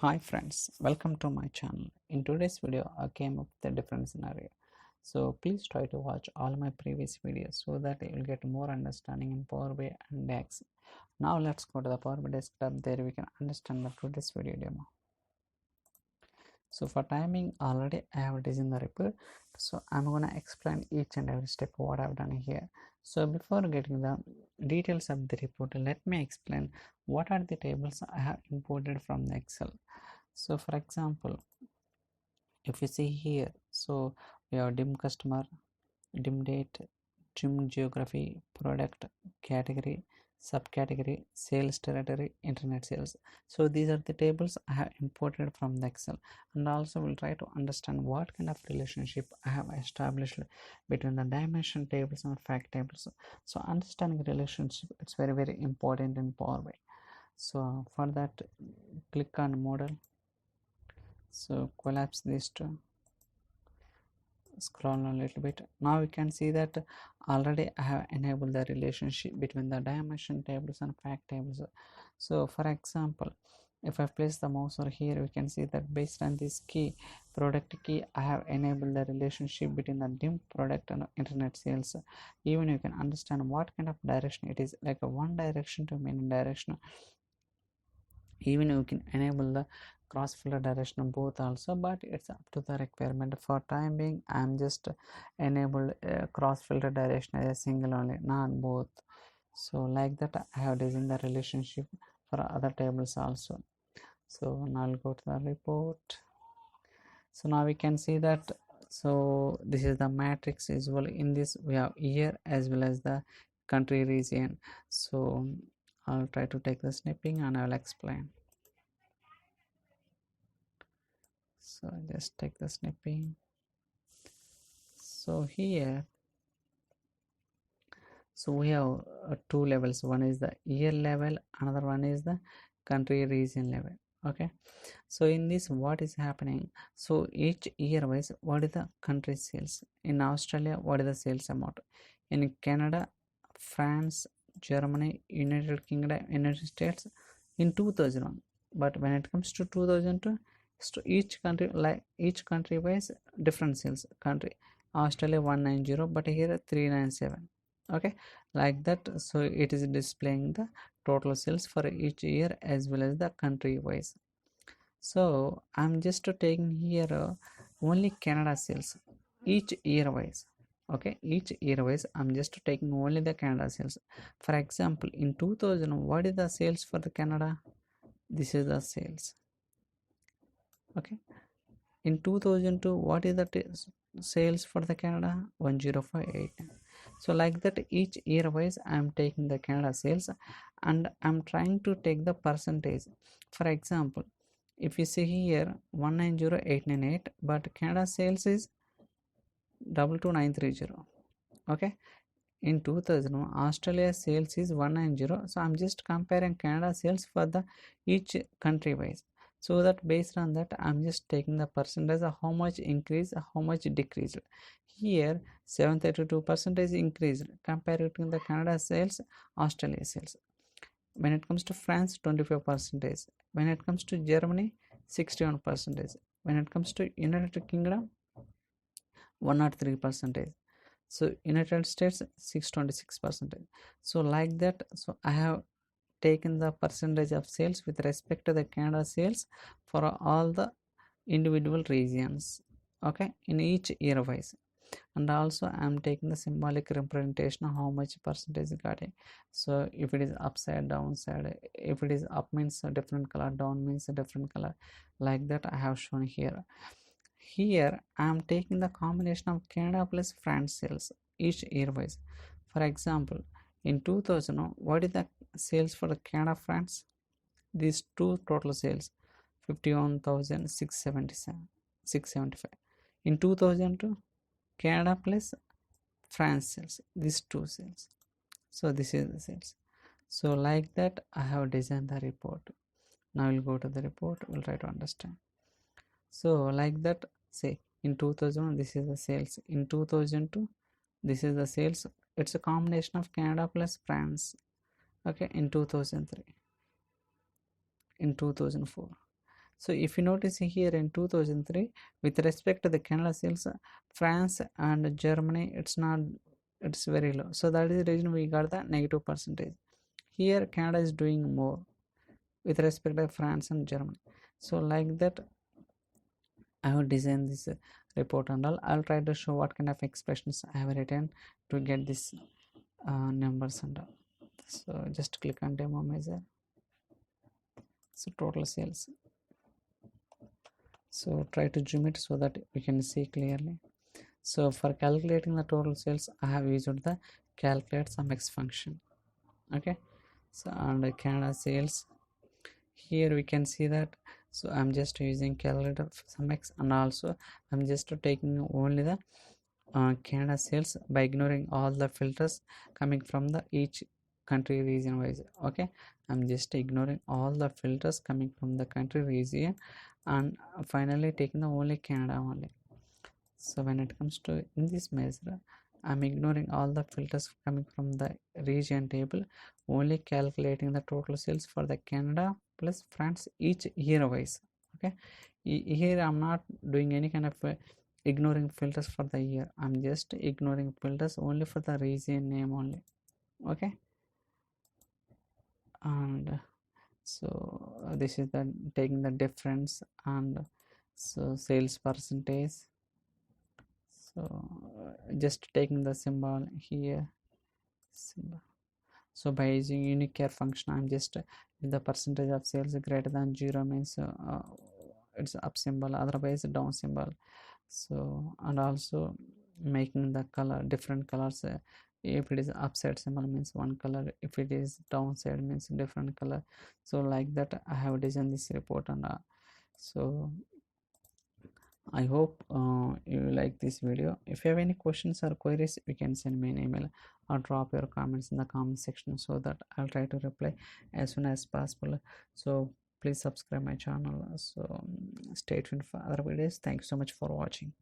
Hi friends, welcome to my channel. In today's video, I came up with a different scenario. So please try to watch all my previous videos so that you'll get more understanding in Power BI and DAX. Now let's go to the Power BI desktop. There we can understand the today's video demo. So for timing, already I have designed the report. So I'm gonna explain each and every step what I've done here. So before getting the details of the report, let me explain what are the tables I have imported from the Excel. So for example, if you see here, so we have dim customer, dim date, dim geography, product, category, subcategory, sales territory, internet sales. So these are the tables I have imported from the Excel, and also we'll try to understand what kind of relationship I have established between the dimension tables and fact tables. So understanding relationship, it's very important in Power BI. So for that, click on model. So collapse these two, scroll a little bit. Now we can see that already I have enabled the relationship between the dimension tables and fact tables. So for example, if I place the mouse over here, we can see that based on this key, product key, I have enabled the relationship between the dim product and internet sales. Even you can understand what kind of direction it is, like a one direction to many direction. Even you can enable the cross filter direction both also, but it's up to the requirement. For time being, I'm just enabled cross filter direction as a single only, not both. So like that I have designed the relationship for other tables also. So now I'll go to the report. So now we can see that, so this is the matrix usual. In this we have year as well as the country region. So I'll try to take the snipping and I'll explain. So just take the snipping. So here, so we have two levels. One is the year level, another one is the country region level. Okay, so in this what is happening, so each year wise what is the country sales, in Australia what is the sales amount, in Canada, France, Germany, United Kingdom, United States in 2001. But when it comes to 2002, so each country, like each country wise different sales. Country Australia 190, but here 397. Okay, like that. So it is displaying the total sales for each year as well as the country wise. So I'm just taking here only Canada sales each year wise. Okay, each year wise I'm just taking only the Canada sales. For example, in 2000, what is the sales for the Canada? This is the sales. Okay, in 2002, what is the sales for the Canada? 1058. So like that, each year wise I'm taking the Canada sales and I'm trying to take the percentage. For example, if you see here 190898, but Canada sales is 22930. Okay, in 2001 Australia sales is 190. So I'm just comparing Canada sales for the each country wise, so that based on that I'm just taking the percentage of how much increase, how much decreased. Here 732 percentage increased compared to the Canada sales, Australia sales. When it comes to France, 25 percentage. When it comes to Germany, 61 percentage. When it comes to United Kingdom, 103 percentage. So United States 626 percentage. So like that, so I have taken the percentage of sales with respect to the Canada sales for all the individual regions, okay, in each year wise. And also I'm taking the symbolic representation of how much percentage got it. So if it is upside, downside, if it is up means a different color, down means a different color, like that I have shown here. Here I am taking the combination of Canada plus France sales each year wise. For example, in 2000, what is the sales for the Canada France? These two total sales 51,677 675. In 2002, Canada plus France sales, these two sales. So this is the sales. So like that I have designed the report. Now we'll go to the report, we'll try to understand. So like that, say in 2001 this is the sales, in 2002 this is the sales. It's a combination of Canada plus France. Okay, in 2003, in 2004. So if you notice here in 2003, with respect to the Canada sales, France and Germany, it's very low. So that is the reason we got the negative percentage. Here Canada is doing more with respect to France and Germany. So like that, I have designed this report and all. I'll try to show what kind of expressions I have written to get this numbers and all. So just click on demo measure. So total sales. So try to zoom it so that you can see clearly. So for calculating the total sales, I have used the calculate sum x function. Okay, so under Canada sales, here we can see that. So I'm just using calculate sum x, and also I'm just taking only the Canada sales by ignoring all the filters coming from the each country region wise. Okay, I'm just ignoring all the filters coming from the country region, and finally taking the only Canada only. So when it comes to in this measure, I'm ignoring all the filters coming from the region table, only calculating the total sales for the Canada plus France each year wise. Okay, here I'm not doing any kind of ignoring filters for the year. I'm just ignoring filters only for the region name only. Okay, and so this is the taking the difference, and so sales percentage. So just taking the symbol here, symbol. So by using unique care function, I'm just if the percentage of sales greater than 0 means it's up symbol, otherwise down symbol. So and also making the color different colors. If it is upside symbol means one color, if it is downside means different color. So like that I have designed this report, and so I hope you like this video. If you have any questions or queries, you can send me an email or drop your comments in the comment section so that I'll try to reply as soon as possible. So please subscribe my channel. So stay tuned for other videos. Thank you so much for watching.